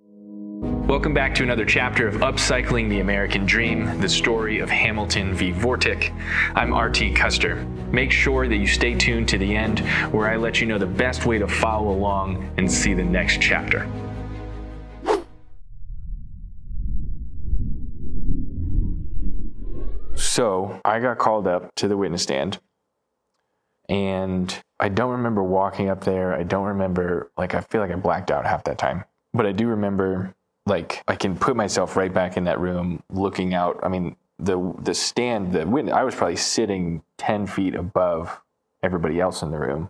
Welcome back to another chapter of Upcycling the American Dream, the story of Hamilton v. Vortic. I'm RT Custer. Make sure that you stay tuned to the end, where I let you know the best way to follow along and see the next chapter. So I got called up to the witness stand, and I don't remember walking up there. I don't remember, I feel like I blacked out half that time. But I do remember, I can put myself right back in that room looking out. I mean, the stand, the witness, I was probably sitting 10 feet above everybody else in the room.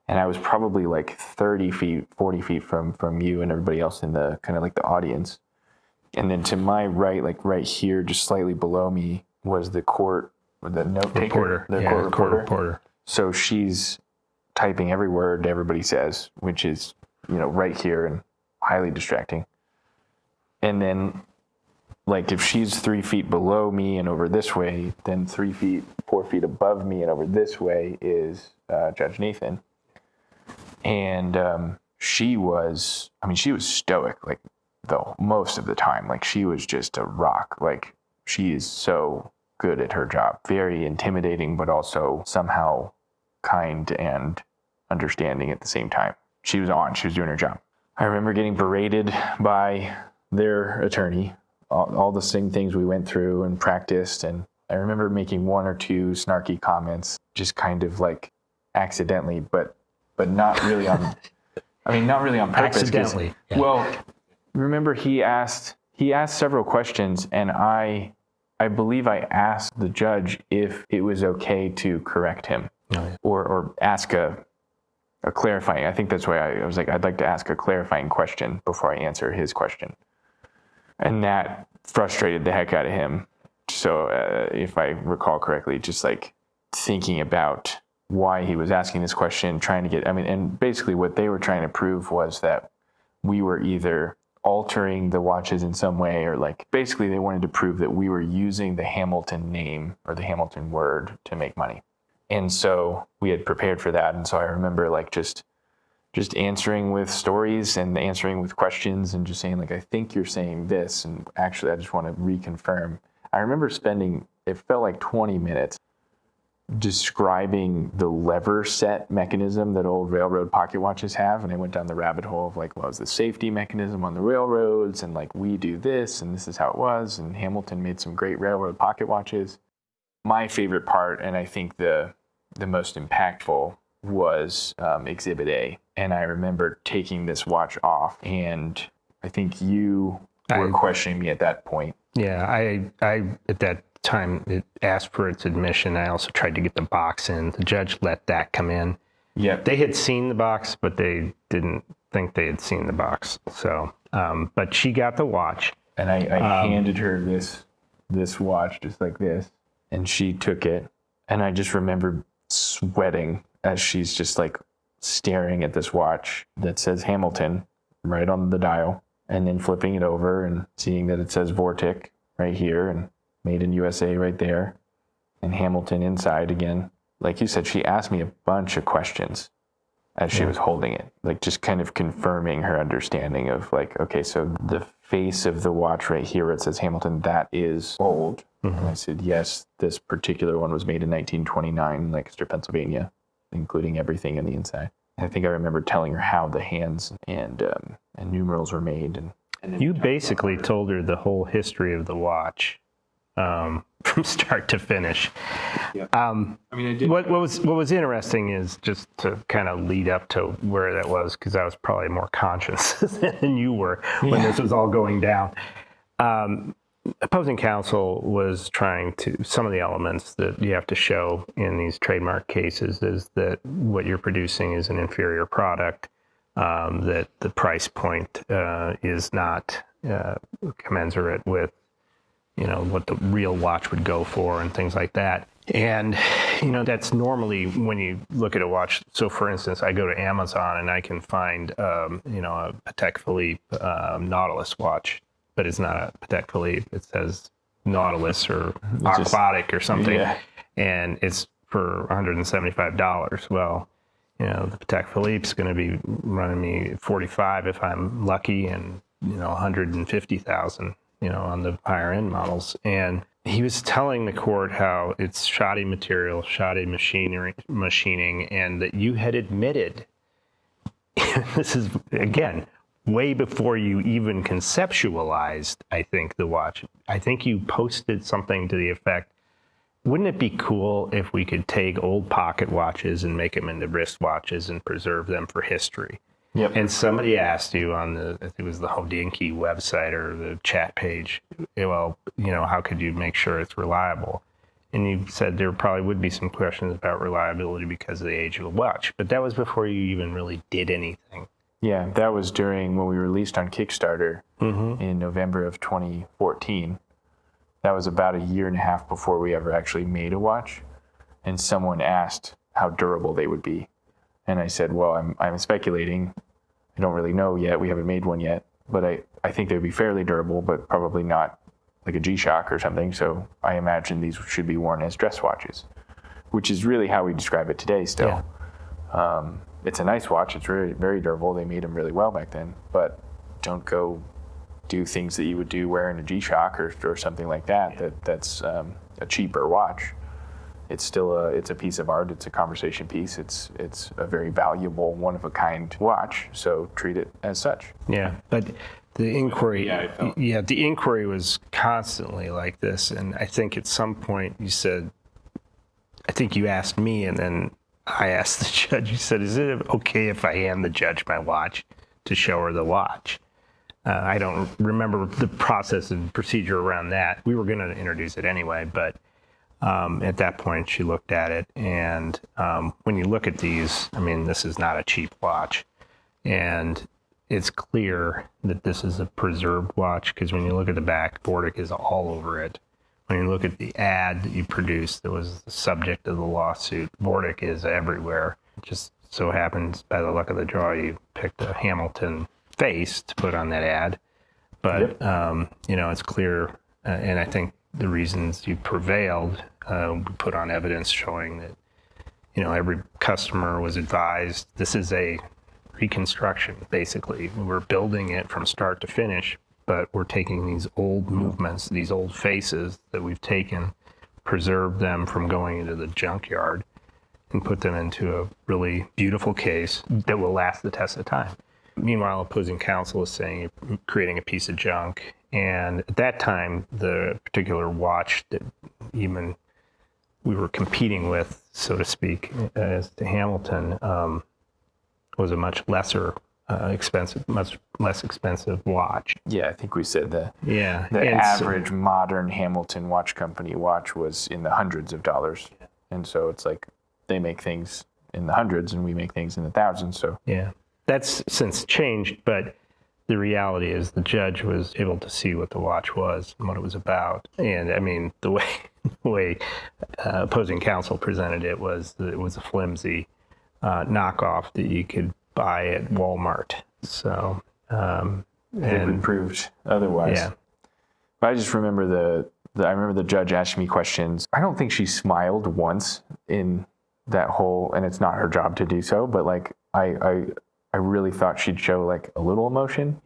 And I was probably 30 feet, 40 feet from you and everybody else in the kind of the audience. And then to my right, right here, just slightly below me, was the court, the note taker, court reporter. So she's typing every word everybody says, which is, right here and highly distracting. And then, if she's 3 feet below me and over this way, then 4 feet above me and over this way is Judge Nathan. And she was stoic, most of the time. She was just a rock. She is so good at her job. Very intimidating, but also somehow kind and understanding at the same time. She was doing her job. I remember getting berated by their attorney, all the same things we went through and practiced. And I remember making one or two snarky comments, just kind of accidentally, but not really on, not really on purpose. Accidentally. Yeah. Well, remember he asked several questions, and I believe I asked the judge if it was okay to correct him or ask a clarifying. I think that's why I was I'd like to ask a clarifying question before I answer his question. And that frustrated the heck out of him. So if I recall correctly, just thinking about why he was asking this question, trying to get, and basically what they were trying to prove was that we were either altering the watches in some way, or basically they wanted to prove that we were using the Hamilton name or the Hamilton word to make money. And so we had prepared for that. And so I remember just answering with stories and answering with questions and just saying I think you're saying this. And actually, I just want to reconfirm. I remember it felt like 20 minutes describing the lever set mechanism that old railroad pocket watches have. And I went down the rabbit hole of what was the safety mechanism on the railroads, and we do this and this is how it was. And Hamilton made some great railroad pocket watches. My favorite part, and I think the most impactful, was Exhibit A. And I remember taking this watch off, and I think you were questioning me at that point. Yeah, I at that time it asked for its admission. I also tried to get the box in. The judge let that come in. Yeah, they had seen the box, but they didn't think they had seen the box. So, but she got the watch, and I handed her this watch just like this, and she took it, and I just remember sweating as she's just staring at this watch that says Hamilton right on the dial, and then flipping it over and seeing that it says Vortic right here and made in USA right there, and Hamilton inside again. Like you said, she asked me a bunch of questions as she was holding it, just kind of confirming her understanding of okay, so the face of the watch right here where it says Hamilton, that is old. Mm-hmm. And I said, yes, this particular one was made in 1929 in Lancaster, Pennsylvania, including everything in the inside. I think I remember telling her how the hands and numerals were made. And you basically told her the whole history of the watch from start to finish. Yeah. I did. What was interesting is just to kind of lead up to where that was, because I was probably more conscious than you were when this was all going down. Opposing counsel was trying to, some of the elements that you have to show in these trademark cases is that what you're producing is an inferior product, that the price point is not commensurate with, what the real watch would go for and things like that. And, that's normally when you look at a watch. So for instance, I go to Amazon and I can find, a Patek Philippe Nautilus watch, but it's not a Patek Philippe. It says Nautilus or Aquatic or something. Yeah. And it's for $175. Well, the Patek Philippe's going to be running me $45 if I'm lucky, and $150,000, on the higher end models. And he was telling the court how it's shoddy material, shoddy machining, and that you had admitted, this is, again, way before you even conceptualized, I think, the watch. I think you posted something to the effect, wouldn't it be cool if we could take old pocket watches and make them into wristwatches and preserve them for history? Yep. And somebody asked you on I think it was the Hodinkee website or the chat page, well, how could you make sure it's reliable? And you said there probably would be some questions about reliability because of the age of the watch, but that was before you even really did anything. Yeah, that was during when we released on Kickstarter in November of 2014. That was about a year and a half before we ever actually made a watch. And someone asked how durable they would be. And I said, well, I'm speculating. I don't really know yet. We haven't made one yet. But I think they'd be fairly durable, but probably not like a G-Shock or something. So I imagine these should be worn as dress watches, which is really how we describe it today still. Yeah. It's a nice watch. It's very, very durable. They made them really well back then. But don't go do things that you would do wearing a G-Shock or something like that. Yeah. That's a cheaper watch. It's still it's a piece of art. It's a conversation piece. It's a very valuable, one-of-a-kind watch. So treat it as such. Yeah, but the inquiry, the inquiry was constantly like this. And I think at some point you said, I think you asked me, and then I asked the judge. You said, "Is it okay if I hand the judge my watch to show her the watch?" I don't remember the process and procedure around that. We were going to introduce it anyway, but at that point she looked at it. And when you look at these, I mean, this is not a cheap watch. And it's clear that this is a preserved watch because when you look at the back, Vortic is all over it. When you look at the ad that you produced that was the subject of the lawsuit, Vortic is everywhere. It just so happens, by the luck of the draw, you picked a Hamilton face to put on that ad. But, it's clear, and I think the reasons you prevailed, we put on evidence showing that, every customer was advised this is a reconstruction, basically. We're building it from start to finish, but we're taking these old movements, these old faces that we've taken, preserved them from going into the junkyard, and put them into a really beautiful case that will last the test of time. Meanwhile, opposing counsel is saying you're creating a piece of junk. And at that time, the particular watch that even we were competing with, so to speak, as to Hamilton, was a much much less expensive watch. Yeah, I think we said that. Yeah. The average modern Hamilton Watch Company watch was in the hundreds of dollars. And so it's like they make things in the hundreds and we make things in the thousands. So yeah. That's since changed, but the reality is the judge was able to see what the watch was and what it was about. And I mean, the way opposing counsel presented it was that it was a flimsy knockoff that you could buy at Walmart. So it been proved otherwise. Yeah. But I just remember I remember the judge asking me questions. I don't think she smiled once in that whole, and it's not her job to do so, but like I really thought she'd show like a little emotion,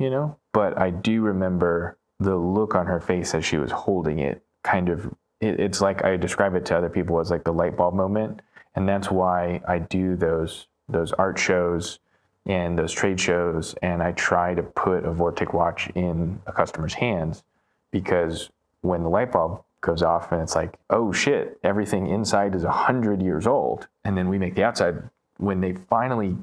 but I do remember the look on her face as she was holding it. Kind of, it's like I describe it to other people as like the Lightbulb Moment. And that's why I do those art shows and those trade shows. And I try to put a Vortic watch in a customer's hands, because when the light bulb goes off and it's like, oh shit, everything inside is 100 years old. And then we make the outside, when they finally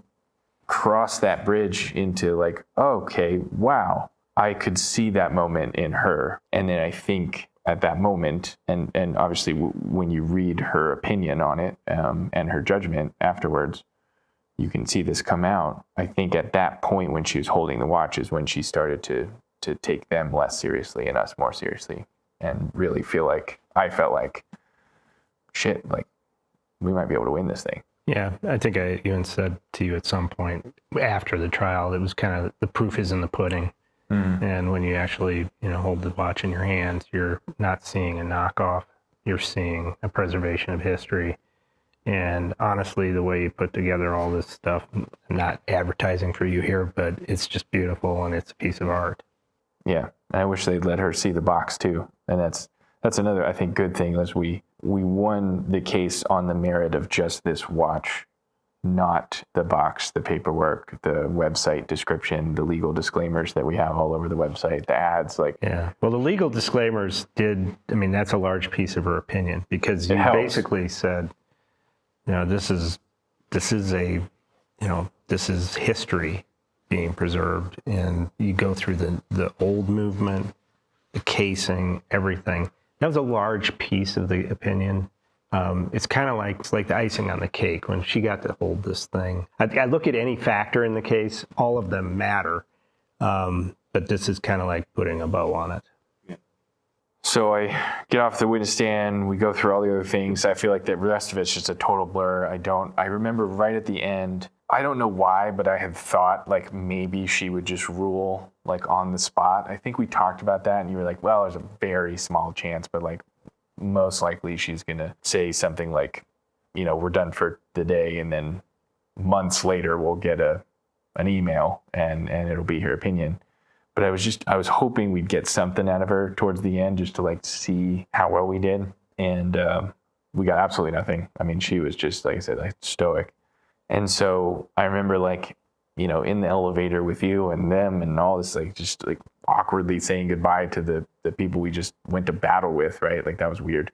cross that bridge into like, okay, wow, I could see that moment in her. And then I think at that moment, and obviously when you read her opinion on it and her judgment afterwards, you can see this come out. I think at that point when she was holding the watch is when she started to take them less seriously and us more seriously, and really I felt like, shit, like we might be able to win this thing. Yeah, I think I even said to you at some point after the trial, it was kind of the proof is in the pudding. And when you actually, hold the watch in your hands, you're not seeing a knockoff. You're seeing a preservation of history. And honestly, the way you put together all this stuff, not advertising for you here, but it's just beautiful and it's a piece of art. Yeah, and I wish they'd let her see the box too. And that's another, I think, good thing is we won the case on the merit of just this watch, not the box, the paperwork, the website description, the legal disclaimers that we have all over the website, the ads. Yeah. Well, the legal disclaimers that's a large piece of her opinion, because you basically said, this is history being preserved, and you go through the old movement, the casing, everything. That was a large piece of the opinion. It's kind of like the icing on the cake when she got to hold this thing. I look at any factor in the case, all of them matter, but this is kind of like putting a bow on it. Yeah. So I get off the witness stand, we go through all the other things. I feel like the rest of it's just a total blur. I remember right at the end, I don't know why, but I had thought like maybe she would just rule like on the spot. I think we talked about that and you were like, well, there's a very small chance, but like most likely she's going to say something like, we're done for the day. And then months later we'll get an email and it'll be her opinion. But I was hoping we'd get something out of her towards the end just to like see how well we did. And we got absolutely nothing. I mean, she was just, like I said, like stoic. And so I remember like, in the elevator with you and them and all this, like just like awkwardly saying goodbye to the people we just went to battle with, right? Like that was weird.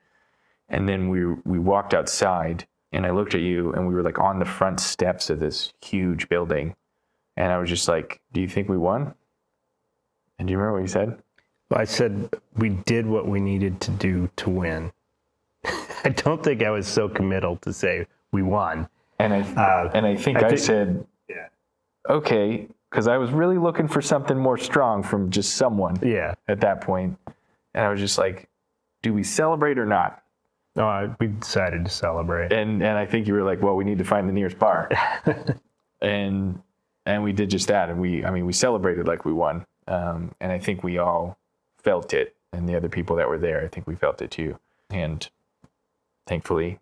And then we walked outside and I looked at you and we were like on the front steps of this huge building. And I was just like, do you think we won? And do you remember what you said? Well, I said we did what we needed to do to win. I don't think I was so committal to say we won. And I think I said, yeah, okay, because I was really looking for something more strong from just someone. Yeah. At that point, and I was just like, do we celebrate or not? No, we decided to celebrate. And I think you were like, well, we need to find the nearest bar. and we did just that, and we celebrated like we won. And I think we all felt it, and the other people that were there, I think we felt it too. And thankfully,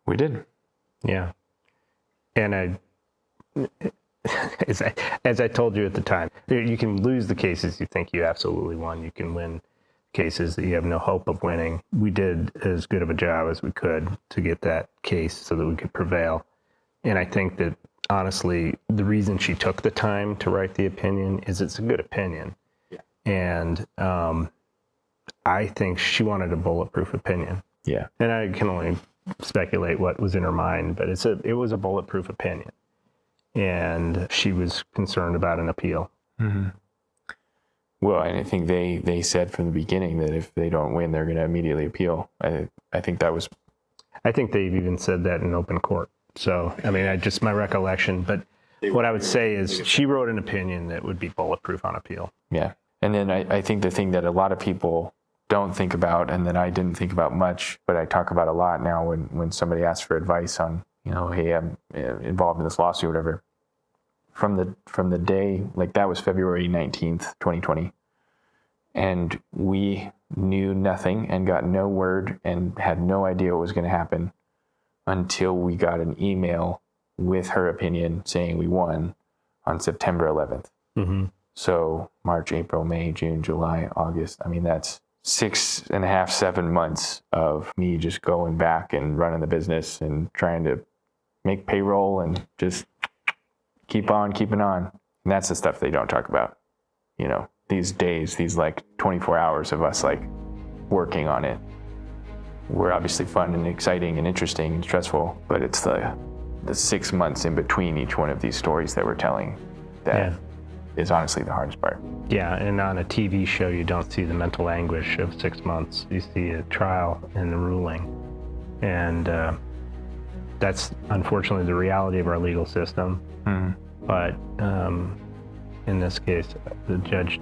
we did. Yeah. And as I told you at the time, you can lose the cases you think you absolutely won. You can win cases that you have no hope of winning. We did as good of a job as we could to get that case so that we could prevail. And I think that, honestly, the reason she took the time to write the opinion is it's a good opinion. Yeah. And I think she wanted a bulletproof opinion. Yeah. And I can only speculate what was in her mind, but it was a bulletproof opinion. And she was concerned about an appeal. Mm-hmm. Well, and I think they said from the beginning that if they don't win, they're going to immediately appeal. I think that was... I think they've even said that in open court. So, I mean, just my recollection. But what I would say is she wrote an opinion that would be bulletproof on appeal. Yeah. And then I think the thing that a lot of people don't think about, and that I didn't think about much, but I talk about a lot now when somebody asks for advice on, hey, I'm involved in this lawsuit or whatever. From the day, like that was February 19th, 2020. And we knew nothing and got no word and had no idea what was going to happen until we got an email with her opinion saying we won on September 11th. Mm-hmm. So March, April, May, June, July, August. I mean, that's 6.5, 7 months of me just going back and running the business and trying to make payroll and just keep on keeping on. And that's the stuff they don't talk about. These days, these like 24 hours of us like working on it were obviously fun and exciting and interesting and stressful, but it's the 6 months in between each one of these stories that we're telling that is honestly the hardest part. Yeah, and on a TV show, you don't see the mental anguish of 6 months. You see a trial and the ruling. And that's unfortunately the reality of our legal system. Mm-hmm. But in this case, the judge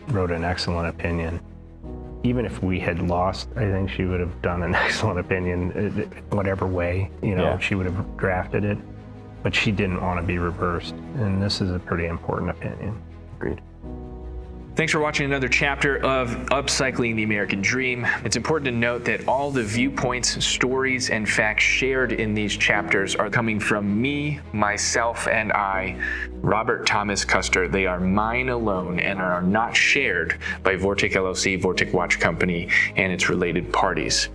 wrote an excellent opinion. Even if we had lost, I think she would have done an excellent opinion, whatever way, she would have drafted it. But she didn't want to be reversed. And this is a pretty important opinion. Agreed. Thanks for watching another chapter of Upcycling the American Dream. It's important to note that all the viewpoints, stories, and facts shared in these chapters are coming from me, myself, and I, Robert Thomas Custer. They are mine alone and are not shared by Vortic LLC, Vortic Watch Company, and its related parties.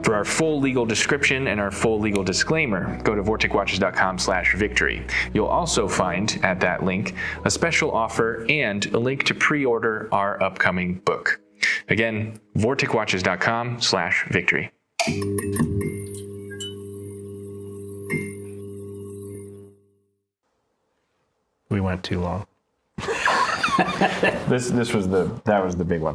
For our full legal description and our full legal disclaimer, go to vorticwatches.com/victory. You'll also find at that link a special offer and a link to pre-order our upcoming book. Again, vorticwatches.com/victory. We went too long. That was the big one.